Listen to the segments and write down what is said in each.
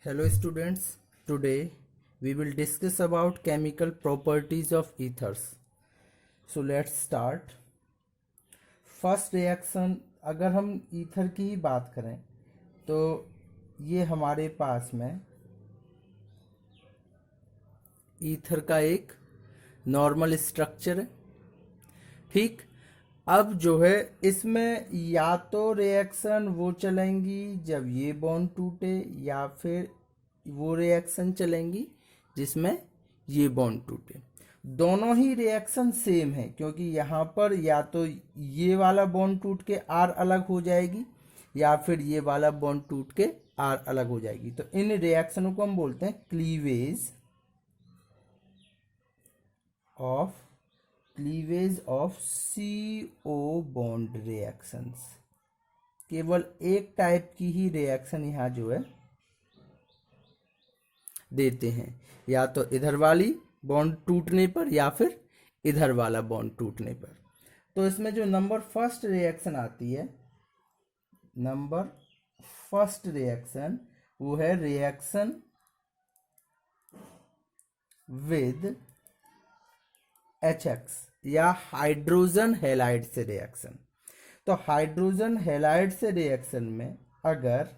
Hello students, today we will discuss about chemical properties of ethers. So let's start. First reaction, अगर हम ether की ही बात करें तो ये हमारे पास में ईथर का एक नॉर्मल स्ट्रक्चर है। ठीक, अब जो है इसमें या तो रिएक्शन वो चलेंगी जब ये बॉन्ड टूटे, या फिर वो रिएक्शन चलेंगी जिसमें ये बॉन्ड टूटे। दोनों ही रिएक्शन सेम है, क्योंकि यहाँ पर या तो ये वाला बॉन्ड टूट के आर अलग हो जाएगी या फिर ये वाला बॉन्ड टूट के आर अलग हो जाएगी। तो इन रिएक्शनों को हम बोलते हैं cleavage of CO bond reactions. केवल एक टाइप की ही रिएक्शन यहाँ जो है देते हैं, या तो इधर वाली बॉन्ड टूटने पर या फिर इधर वाला बॉन्ड टूटने पर। तो इसमें जो नंबर फर्स्ट रिएक्शन आती है, नंबर फर्स्ट रिएक्शन वो है रिएक्शन विद HX या हाइड्रोजन हैलाइड से रिएक्शन। तो हाइड्रोजन हैलाइड से रिएक्शन में अगर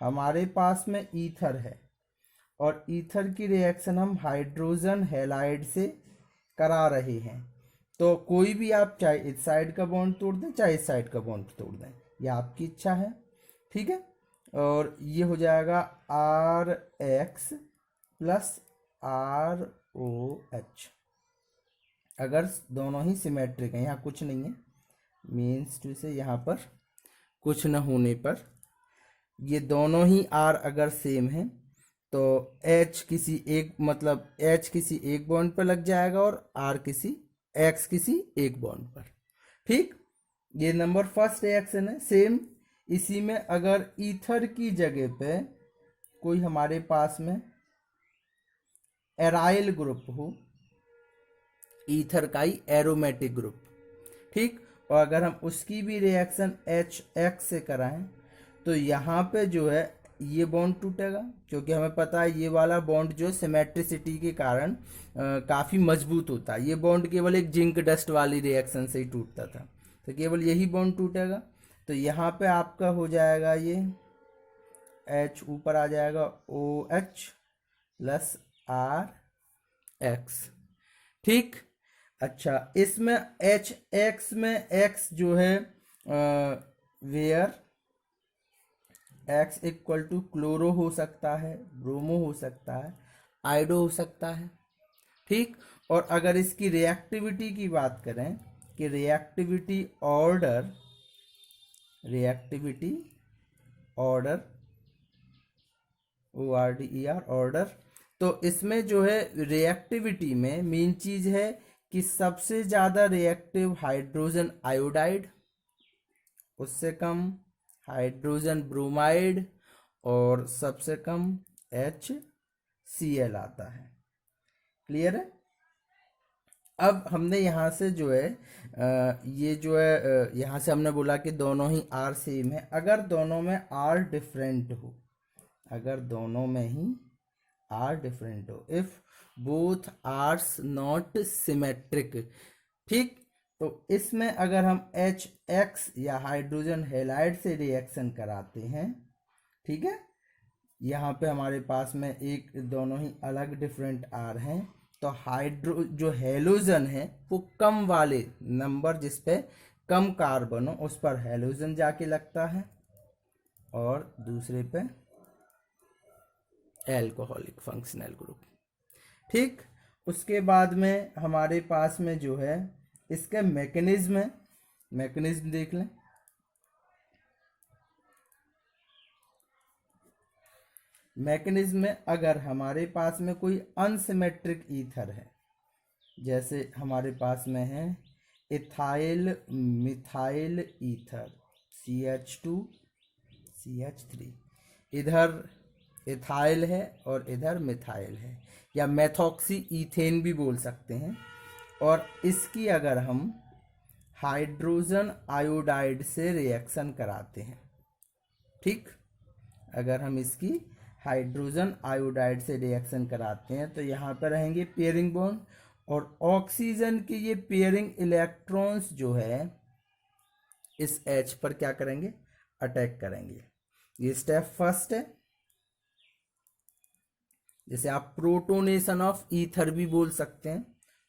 हमारे पास में ईथर है और ईथर की रिएक्शन हम हाइड्रोजन हैलाइड से करा रहे हैं, तो कोई भी आप चाहे इस साइड का बॉन्ड तोड़ दें चाहे इस साइड का बॉन्ड तोड़ दें, ये आपकी इच्छा है। ठीक है, और ये हो जाएगा RX प्लस ROH। अगर दोनों ही सिमेट्रिक हैं, यहाँ कुछ नहीं है, मीन्स टू से यहाँ पर कुछ न होने पर ये दोनों ही R अगर सेम है तो H किसी एक H किसी एक बॉन्ड पर लग जाएगा और X किसी एक बॉन्ड पर। ठीक, ये नंबर फर्स्ट रिएक्शन है। सेम इसी में अगर ईथर की जगह पे कोई हमारे पास में एराइल ग्रुप हो, ईथर का ही एरोमेटिक ग्रुप, ठीक, और अगर हम उसकी भी रिएक्शन HX से कराएं तो यहाँ पे जो है ये बॉन्ड टूटेगा, क्योंकि हमें पता है ये वाला बॉन्ड जो सिमेट्रिसिटी के कारण काफ़ी मजबूत होता है। ये बॉन्ड केवल एक जिंक डस्ट वाली रिएक्शन से ही टूटता था, तो केवल यही बॉन्ड टूटेगा। तो यहाँ पे आपका हो जाएगा ये H ऊपर आ जाएगा OH प्लस RX। ठीक, अच्छा, इसमें HX में X जो है where X equal to chloro हो सकता है, ब्रोमो हो सकता है, आयोडो हो सकता है। ठीक, और अगर इसकी रिएक्टिविटी की बात करें कि रिएक्टिविटी ऑर्डर ORDER ऑर्डर, तो इसमें जो है रिएक्टिविटी में मेन चीज है कि सबसे ज़्यादा रिएक्टिव हाइड्रोजन आयोडाइड, उससे कम हाइड्रोजन ब्रोमाइड, और सबसे कम HCl आता है। क्लियर है? अब हमने यहाँ से जो है ये जो है यहाँ से हमने बोला कि दोनों ही R सेम है। अगर दोनों में R डिफरेंट हो, अगर दोनों में ही R डिफरेंट हो, if both R's not symmetric, ठीक, तो इसमें अगर हम HX या हाइड्रोजन हैलाइड से रिएक्शन कराते हैं, ठीक है, यहाँ पे हमारे पास में एक दोनों ही अलग डिफरेंट R हैं, तो जो हैलोजन है वो कम वाले नंबर जिस पे कम कार्बन हो उस पर हैलोजन जाके लगता है, और दूसरे पे एल्कोहलिक फंक्शनल ग्रुप। ठीक, उसके बाद में हमारे पास में जो है इसके मैकेनिज्म है, मैकेनिज्म देख लें। मैकेनिज्म में अगर हमारे पास में कोई अनसिमेट्रिक ईथर है, जैसे हमारे पास में है ethyl methyl ether CH2 CH3, इधर इथाइल है और इधर मिथाइल है, या मेथॉक्सी ईथेन भी बोल सकते हैं, और इसकी अगर हम हाइड्रोजन आयोडाइड से रिएक्शन कराते हैं, ठीक, अगर हम इसकी हाइड्रोजन आयोडाइड से रिएक्शन कराते हैं तो यहाँ पर रहेंगे पेयरिंग बॉन्ड, और ऑक्सीजन के ये पेयरिंग इलेक्ट्रॉन्स जो है इस H पर क्या करेंगे, अटैक करेंगे। ये स्टेप फर्स्ट है। जैसे आप प्रोटोनेशन ऑफ ईथर भी बोल सकते हैं,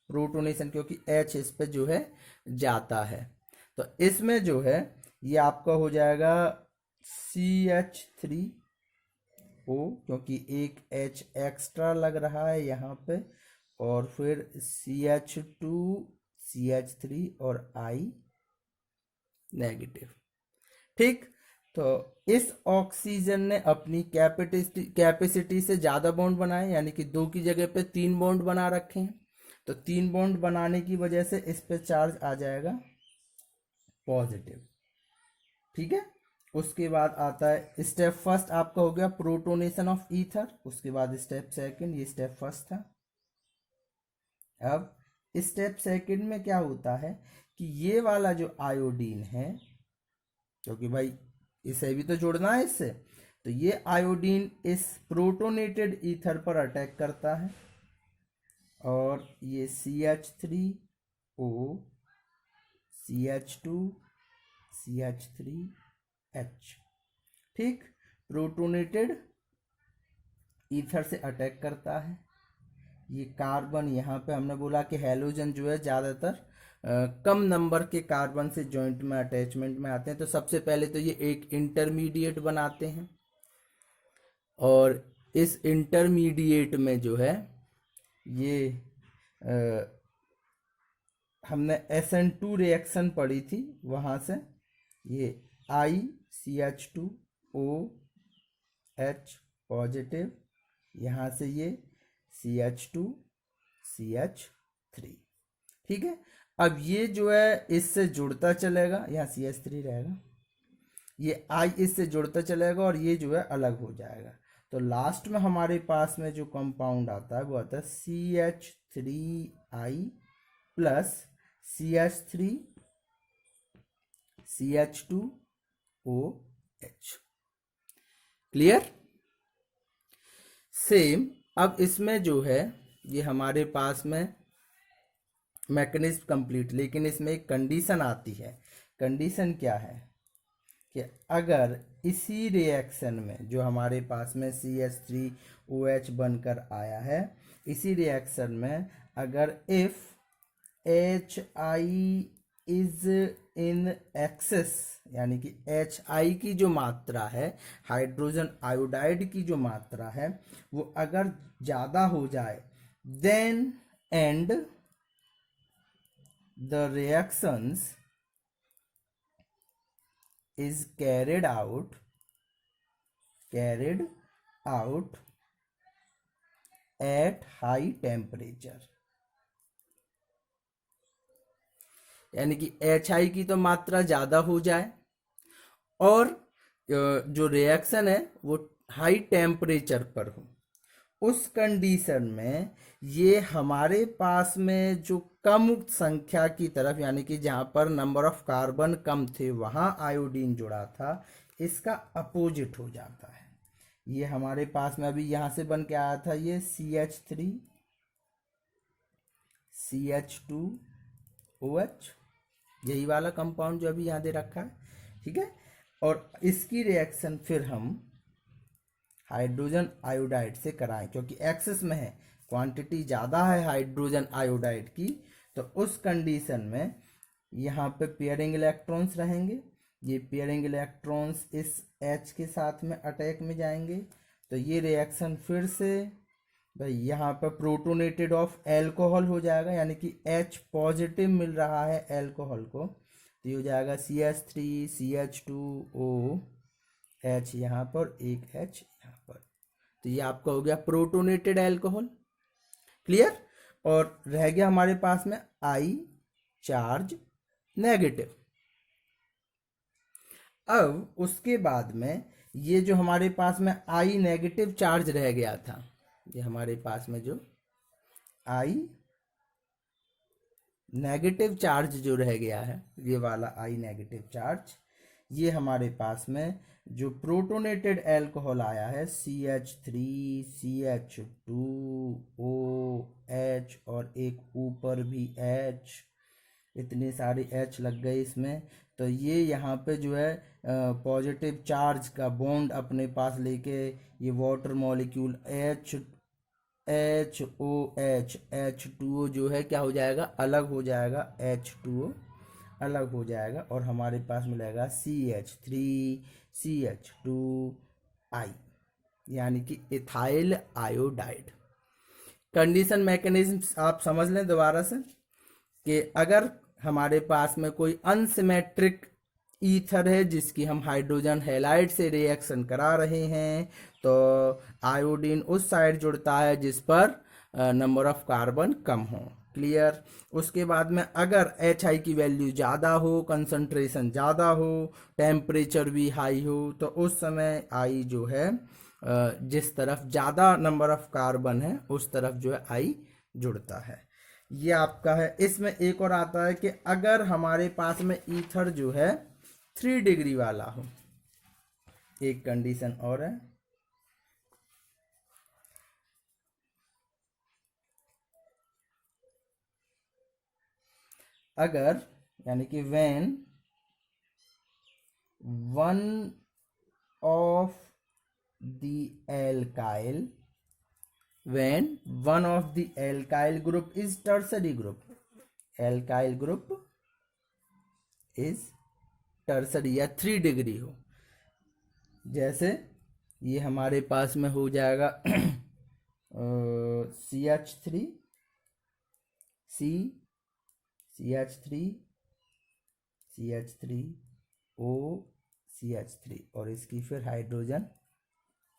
प्रोटोनेशन, क्योंकि H इस पे जो है जाता है। तो इसमें जो है ये आपका हो जाएगा CH3O, क्योंकि एक H एक्स्ट्रा लग रहा है यहाँ पे, और फिर CH2 CH3 और I नेगेटिव। ठीक, तो इस ऑक्सीजन ने अपनी कैपेसिटी से ज़्यादा बॉन्ड बनाए, यानी कि 2 की जगह पे 3 बॉन्ड बना रखे हैं। तो 3 बॉन्ड बनाने की वजह से इस पे चार्ज आ जाएगा पॉजिटिव। ठीक है, उसके बाद आता है स्टेप फर्स्ट आपका हो गया प्रोटोनेशन ऑफ ईथर, उसके बाद स्टेप सेकंड, ये स्टेप फर्स्ट था। अब स्टेप सेकंड में क्या होता है कि ये वाला जो आयोडीन है, क्योंकि भाई इसे भी तो जोड़ना है इससे, तो ये आयोडीन इस प्रोटोनेटेड ईथर पर अटैक करता है, और ये CH3O CH2 CH3H, ठीक, प्रोटोनेटेड ईथर से अटैक करता है। ये कार्बन यहाँ पे हमने बोला कि हैलोजन जो है ज़्यादातर कम नंबर के कार्बन से जॉइंट में अटैचमेंट में आते हैं। तो सबसे पहले तो ये एक इंटरमीडिएट बनाते हैं, और इस इंटरमीडिएट में जो है ये हमने SN2 रिएक्शन पढ़ी थी, वहाँ से ये ICH2OH पॉजिटिव, यहाँ से ये CH2 CH3। ठीक है, अब ये जो है इससे जुड़ता चलेगा, यहाँ CH3 रहेगा, ये I इससे जुड़ता चलेगा और ये जो है अलग हो जाएगा। तो लास्ट में हमारे पास में जो कंपाउंड आता है वो आता है CH3I plus CH3 CH2OH। Clear? Same अब इसमें जो है ये हमारे पास में मैकेनिज्म कंप्लीट, लेकिन इसमें एक कंडीशन आती है। कंडीशन क्या है कि अगर इसी रिएक्शन में जो हमारे पास में CH3OH बनकर आया है, इसी रिएक्शन में अगर if HI is in excess, यानी कि HI की जो मात्रा है, हाइड्रोजन आयोडाइड की जो मात्रा है, वो अगर ज़्यादा हो जाए, then end the reactions is carried out at high temperature, यानी कि HI की तो मात्रा ज़्यादा हो जाए और जो रिएक्शन है वो हाई टेम्परेचर पर हो। उस कंडीशन में ये हमारे पास में जो कम संख्या की तरफ, यानी कि जहाँ पर नंबर ऑफ कार्बन कम थे वहाँ आयोडीन जुड़ा था, इसका अपोजिट हो जाता है। ये हमारे पास में अभी यहाँ से बन के आया था ये CH3 CH2OH, यही वाला कंपाउंड जो अभी यहाँ दे रखा है। ठीक है, और इसकी रिएक्शन फिर हम हाइड्रोजन आयोडाइड से कराएं, क्योंकि एक्सेस में है, क्वांटिटी ज़्यादा है हाइड्रोजन आयोडाइड की। तो उस कंडीशन में यहाँ पे पेयरिंग इलेक्ट्रॉन्स रहेंगे, ये पेयरिंग इलेक्ट्रॉन्स इस H के साथ में अटैक में जाएंगे। तो ये रिएक्शन फिर से भाई यहाँ पर प्रोटोनेटेड ऑफ एल्कोहल हो जाएगा, यानी कि H पॉजिटिव मिल रहा है एल्कोहल को, तो ये हो जाएगा CH3 CH2OH यहाँ पर, एक H यहाँ पर। तो ये आपका हो गया प्रोटोनेटेड एल्कोहल। क्लियर? और रह गया हमारे पास में I चार्ज नेगेटिव। अब उसके बाद में ये जो हमारे पास में I नेगेटिव चार्ज रह गया था, ये हमारे पास में जो I नेगेटिव चार्ज जो रह गया है, ये वाला I नेगेटिव चार्ज, ये हमारे पास में जो प्रोटोनेटेड एल्कोहल आया है CH3CH2OH और एक ऊपर भी H, इतनी सारी H लग गई इसमें। तो ये यहाँ पे जो है पॉजिटिव चार्ज का बॉन्ड अपने पास लेके ये वाटर मॉलिक्यूल H2O जो है क्या हो जाएगा, अलग हो जाएगा, H2O अलग हो जाएगा और हमारे पास मिलेगा CH3CH2I, यानी कि इथाइल आयोडाइड। कंडीशन मैकेनिज्म आप समझ लें दोबारा से कि अगर हमारे पास में कोई अनसिमेट्रिक ईथर है जिसकी हम हाइड्रोजन हैलाइड से रिएक्शन करा रहे हैं, तो आयोडीन उस साइड जुड़ता है जिस पर नंबर ऑफ कार्बन कम हो। क्लियर। उसके बाद में अगर HI की वैल्यू ज़्यादा हो, कंसंट्रेशन ज़्यादा हो, टेम्परेचर भी हाई हो, तो उस समय I जो है जिस तरफ ज़्यादा नंबर ऑफ कार्बन है उस तरफ जो है I जुड़ता है। ये आपका है। इसमें एक और आता है कि अगर हमारे पास में ईथर जो है 3 डिग्री वाला हो, एक कंडीशन और है। अगर यानी कि when one of the alkyl group is tertiary group, alkyl group is tertiary या 3 डिग्री हो, जैसे ये हमारे पास में हो जाएगा CH3 CH3O CH3 और इसकी फिर हाइड्रोजन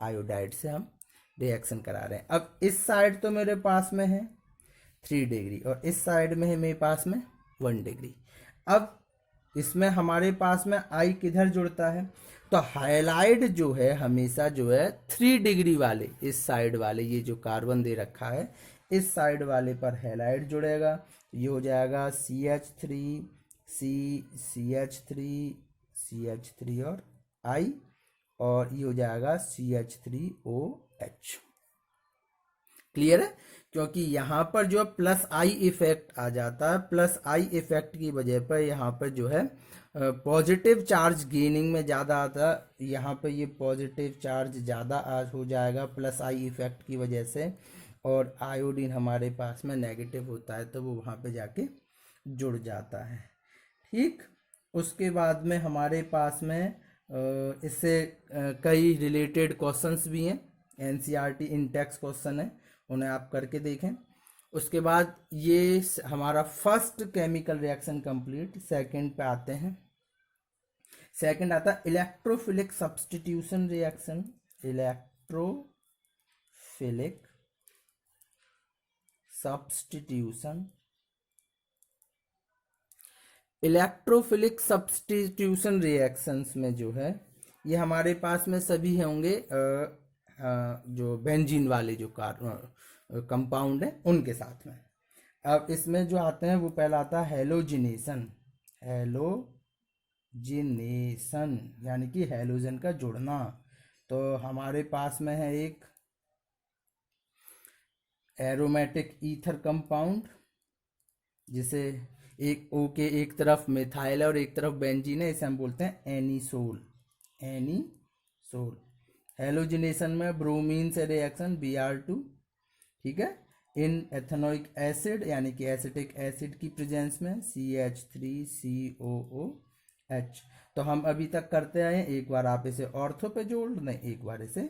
आयोडाइड से हम रिएक्शन करा रहे हैं। अब इस साइड तो मेरे पास में है 3 डिग्री और इस साइड में है मेरे पास में 1 डिग्री। अब इसमें हमारे पास में I किधर जुड़ता है, तो हाइलाइड जो है हमेशा जो है 3 डिग्री वाले इस साइड वाले, ये जो कार्बन दे रखा है इस साइड वाले पर हैलाइड जुड़ेगा। ये हो जाएगा CH3 और I, और ये हो जाएगा CH3OH। क्लियर है। क्योंकि यहाँ पर जो प्लस I इफेक्ट आ जाता है, प्लस I इफेक्ट की वजह पर यहाँ पर जो है पॉजिटिव चार्ज गेनिंग में ज़्यादा आता है, यहाँ पर ये पॉजिटिव चार्ज ज़्यादा हो जाएगा प्लस I इफेक्ट की वजह से, और आयोडीन हमारे पास में नेगेटिव होता है तो वो वहाँ पे जाके जुड़ जाता है। ठीक। उसके बाद में हमारे पास में इससे कई रिलेटेड क्वेश्चंस भी हैं, NCERT इंटेक्स क्वेश्चन है, उन्हें आप करके देखें। उसके बाद ये हमारा first chemical reaction complete. Second पे आते हैं। सेकंड आता है electrophilic substitution reaction. Electrophilic substitution reactions में जो है ये हमारे पास में सभी होंगे जो बेंजीन वाले जो कंपाउंड है उनके साथ में। अब इसमें जो आते हैं वो पहला आता है हेलोजिनेशन। हेलोजिनेशन यानी कि हेलोजन का जुड़ना। तो हमारे पास में है एक एरोमेटिक ईथर कंपाउंड, जिसे एक O के एक तरफ मिथाइल है और एक तरफ बेंजीन है, इसे हम बोलते हैं एनीसोल। हेलोजिनेशन में ब्रोमीन से रिएक्शन Br2, ठीक है, इन एथेनोइक एसिड यानी कि एसिटिक एसिड की प्रेजेंस में CH3COOH। तो हम अभी तक करते आए हैं, एक बार आप इसे ऑर्थो पे जोड़ दें, एक बार इसे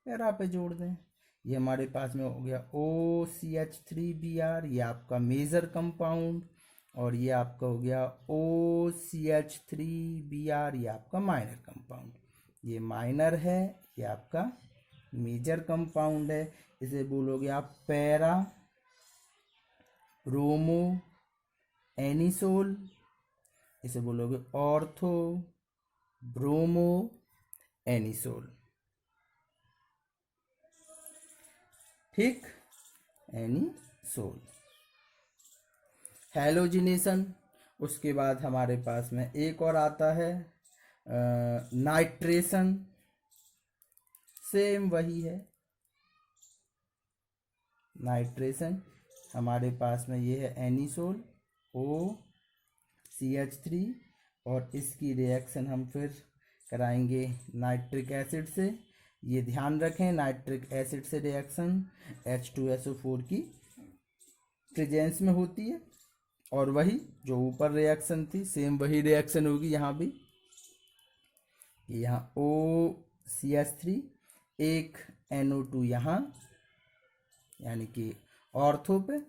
पैरा पे जोड़ दें। ये हमारे पास में हो गया OCH3Br, ये आपका मेजर कंपाउंड, और ये आपका हो गया OCH3Br, ये आपका माइनर कंपाउंड। ये माइनर है, ये आपका मेजर कंपाउंड है। इसे बोलोगे आप पैरा ब्रोमो एनिसोल, इसे बोलोगे ऑर्थो ब्रोमो एनिसोल। ठीक, एनिसोल। हेलोजिनेशन। उसके बाद हमारे पास में एक और आता है नाइट्रेशन सेम वही है। नाइट्रेशन हमारे पास में ये है एनिसोल OCH3, और इसकी रिएक्शन हम फिर कराएंगे नाइट्रिक एसिड से। ये ध्यान रखें, नाइट्रिक एसिड से रिएक्शन H2SO4 की प्रेजेंस में होती है, और वही जो ऊपर रिएक्शन थी सेम वही रिएक्शन होगी यहाँ भी। यहाँ OCH3, एक NO2 यहाँ यानी कि ऑर्थो पे,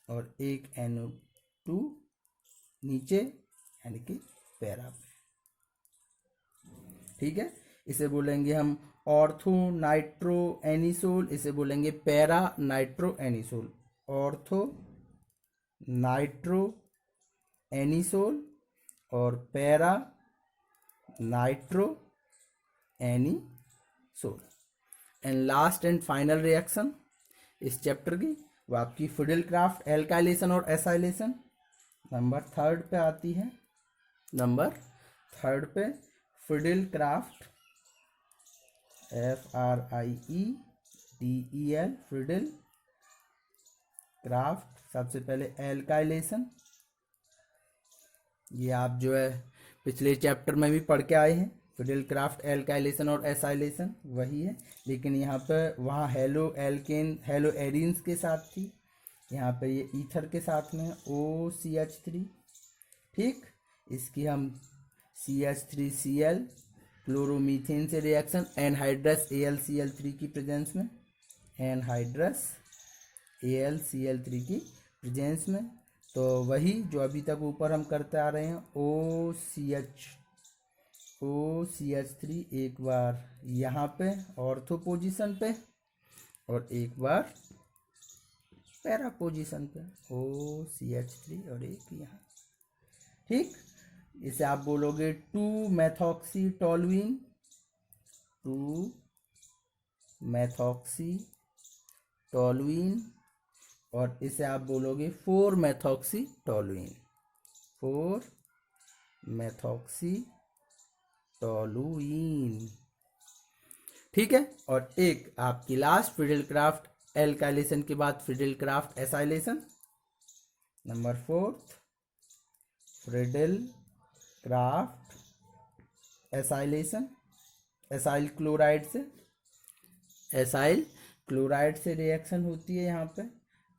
और एक NO2 नीचे यानी कि पैरा पे। ठीक है, इसे बोलेंगे हम ऑर्थो नाइट्रो एनिसोल, इसे बोलेंगे para nitro anisole. Ortho nitro anisole और para nitro anisole. And last and final reaction इस चैप्टर की वो आपकी फिडेलक्राफ्ट एल्काइलेशन और एसाइलेशन नंबर 3 पे आती है। नंबर 3 पे फिडेलक्राफ्ट FRIEDEL फिडेल क्राफ्ट। सबसे पहले एल्काइलेशन, ये आप जो है पिछले चैप्टर में भी पढ़ के आए हैं। फिडेलक्राफ्ट एल्काइलेशन और एसाइलेशन वही है, लेकिन यहाँ पे वहाँ हेलो एल्केन हेलो एरिन्स के साथ थी, यहाँ पे ये ईथर के साथ में है OCH3। ठीक, इसकी हम CH3Cl क्लोरोमीथेन से रिएक्शन एनहाइड्रस AlCl3 की प्रेजेंस में, एनहाइड्रस AlCl3 की प्रेजेंस में, तो वही जो अभी तक ऊपर हम करते आ रहे हैं OCH3 एक बार यहाँ पे ऑर्थो पोजीशन पे और एक बार पैरा पोजीशन पे, OCH3 और एक यहाँ। ठीक, इसे आप बोलोगे 2-मेथॉक्सीटोलुइन, 2-मेथॉक्सीटोलुइन, और इसे आप बोलोगे 4-मेथॉक्सीटोलुइन, 4-मेथॉक्सीटोलुइन। ठीक है, और एक आपकी लास्ट फिडेलक्राफ्ट एल्काइलेशन के बाद Friedel Crafts acylation number 4 Friedel Crafts acylation. Acyl chloride से, एसाइल क्लोराइड से रिएक्शन होती है यहाँ पे,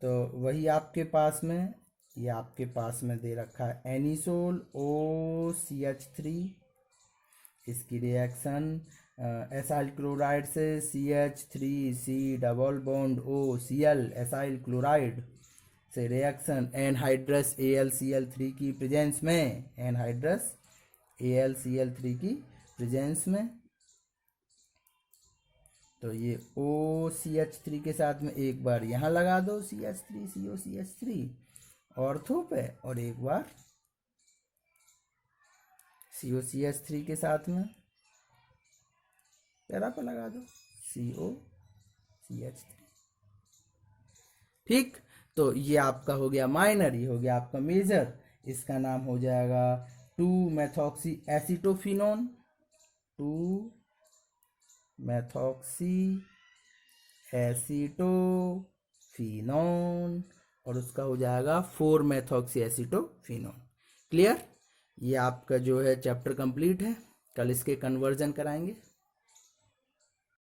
तो वही आपके पास में, ये आपके पास में दे रखा है एनिसोल OCH3, इसकी रिएक्शन एसाइल क्लोराइड से CH3C double bond OCl acyl chloride से रिएक्शन एनहाइड्रस AlCl3 की प्रेजेंस में, एनहाइड्रस AlCl3 की प्रेजेंस में। तो ये OCH3 के साथ में एक बार यहाँ लगा दो CH3COCH3 ऑर्थो पे, और एक बार COCH3 के साथ में पैरा पे लगा दो COCH3। ठीक, तो ये आपका हो गया माइनर, ये हो गया आपका मेजर। इसका नाम हो जाएगा 2-मेथॉक्सी एसीटोफिनोन, 2-मेथॉक्सी एसीटोफिनोन, और उसका हो जाएगा 4-मेथॉक्सी एसीटोफिनोन। क्लियर, ये आपका जो है चैप्टर कंप्लीट है। कल इसके कन्वर्जन कराएंगे।